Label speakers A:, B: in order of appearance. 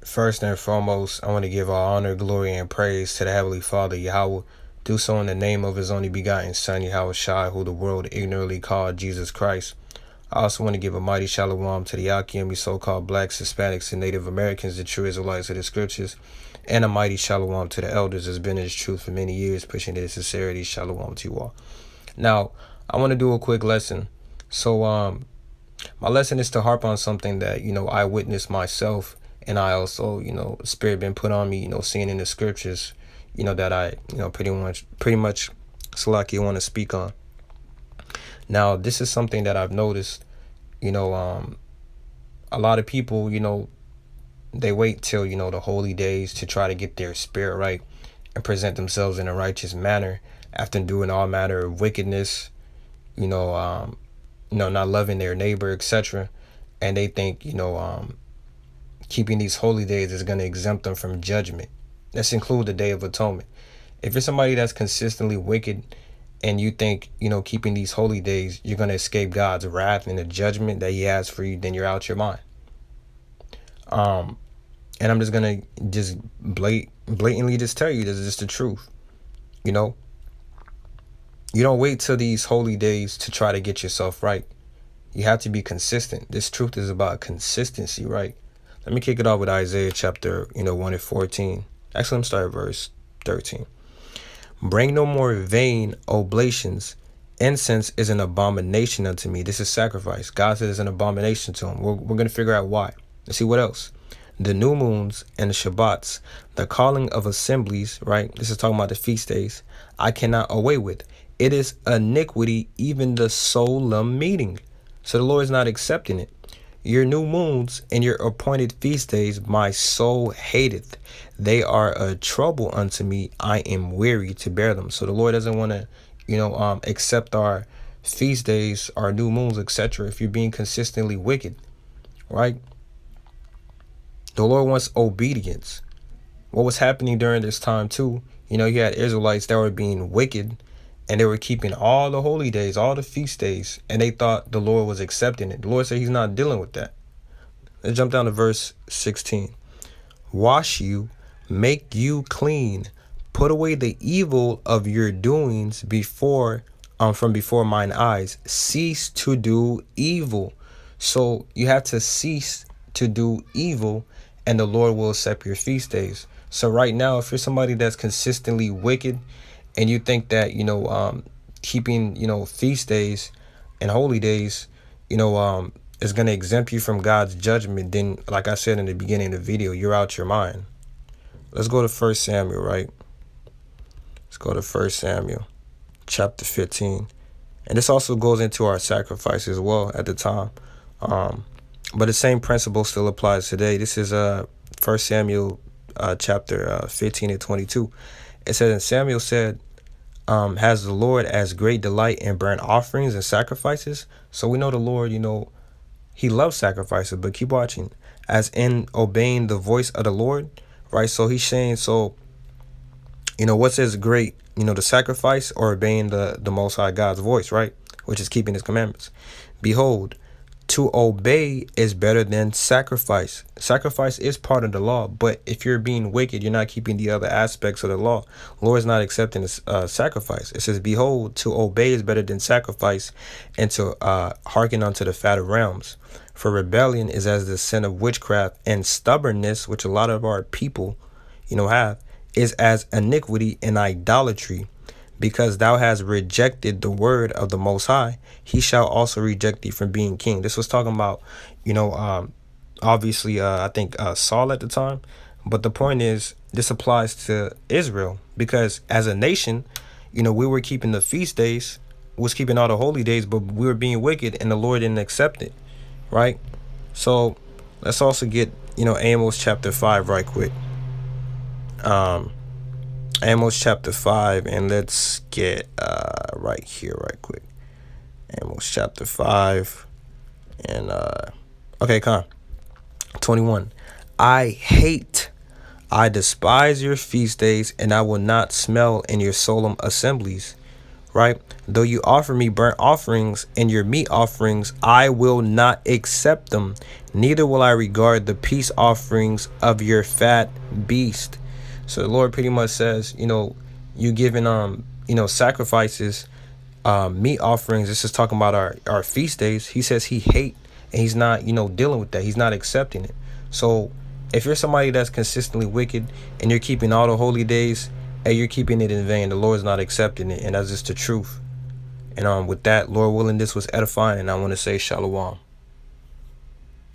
A: First and foremost, I want to give all honor, glory, and praise to the Heavenly Father, Yahweh. Do so in the name of His only begotten Son, Yahweh Shai, who the world ignorantly called Jesus Christ. I also want to give a mighty shalom to the Akim, so-called blacks, Hispanics, and Native Americans, the true Israelites of the Scriptures, and a mighty shalom to the elders that's been in His truth for many years, pushing it in sincerity. Shalom to you all. Now, I want to do a quick lesson. So, my lesson is to harp on something that, I witnessed myself, and I also, Spirit been put on me, seeing in the Scriptures, that I, pretty much, Salaki want to speak on. Now, this is something that I've noticed, a lot of people, they wait till, the holy days to try to get their spirit right and present themselves in a righteous manner after doing all manner of wickedness, not loving their neighbor, etc. And they think, keeping these holy days is going to exempt them from judgment. Let's include the Day of Atonement. If you're somebody that's consistently wicked and you think, keeping these holy days, you're going to escape God's wrath and the judgment that He has for you, then you're out your mind. And I'm just going to blatantly just tell you, this is just the truth. You don't wait till these holy days to try to get yourself right. You have to be consistent. This truth is about consistency, right? Let me kick it off with Isaiah chapter, 1 and 14. Actually, let me start at verse 13. Bring no more vain oblations. Incense is an abomination unto me. This is sacrifice. God says it's an abomination to Him. We're going to figure out why. Let's see what else. The new moons and the Shabbats, the calling of assemblies, right? This is talking about the feast days. I cannot away with. It is iniquity, even the solemn meeting. So the Lord is not accepting it. Your new moons and your appointed feast days, my soul hateth. They are a trouble unto me. I am weary to bear them. So the Lord doesn't want to, accept our feast days, our new moons, etc. if you're being consistently wicked, right? The Lord wants obedience. What was happening during this time too, you had Israelites that were being wicked, and they were keeping all the holy days, all the feast days, and they thought the Lord was accepting it. The Lord said He's not dealing with that. Let's jump down to verse 16. Wash you, make you clean, put away the evil of your doings from before mine eyes. Cease to do evil. So you have to cease to do evil, and the Lord will accept your feast days. So right now, if you're somebody that's consistently wicked, and you think that, keeping, feast days and holy days, is going to exempt you from God's judgment, then, like I said in the beginning of the video, you're out your mind. Let's go to 1 Samuel, right? Let's go to 1 Samuel, chapter 15. And this also goes into our sacrifice as well at the time. But the same principle still applies today. This is 1 Samuel chapter 15 and 22. It says, and Samuel said, has the Lord as great delight in burnt offerings and sacrifices? So we know the Lord, He loves sacrifices, but keep watching. As in obeying the voice of the Lord, right? So He's saying, what's as great, the sacrifice or obeying the Most High God's voice, right? Which is keeping His commandments. Behold, to obey is better than sacrifice. Sacrifice is part of the law, but if you're being wicked, you're not keeping the other aspects of the law. The Lord is not accepting sacrifice. It says, behold, to obey is better than sacrifice, and to hearken unto the fat of rams. For rebellion is as the sin of witchcraft, and stubbornness, which a lot of our people, have, is as iniquity and idolatry. Because thou hast rejected the word of the Most High, He shall also reject thee from being king. This was talking about, obviously, I think Saul at the time. But the point is, this applies to Israel. Because as a nation, we were keeping the feast days, was keeping all the holy days, but we were being wicked, and the Lord didn't accept it, right? So let's also get, Amos chapter 5 right quick. Amos chapter 5, and let's get right here right quick. Amos chapter 5, and okay, come on. 21. I despise your feast days, and I will not smell in your solemn assemblies. right? Though you offer me burnt offerings and your meat offerings, I will not accept them. Neither will I regard the peace offerings of your fat beast. So the Lord pretty much says, you giving sacrifices, meat offerings. This is talking about our feast days. He says he hate, and he's not, dealing with that. He's not accepting it. So if you're somebody that's consistently wicked and you're keeping all the holy days, hey, you're keeping it in vain. The Lord's not accepting it, and that's just the truth. And with that, Lord willing, this was edifying, and I want to say shalom.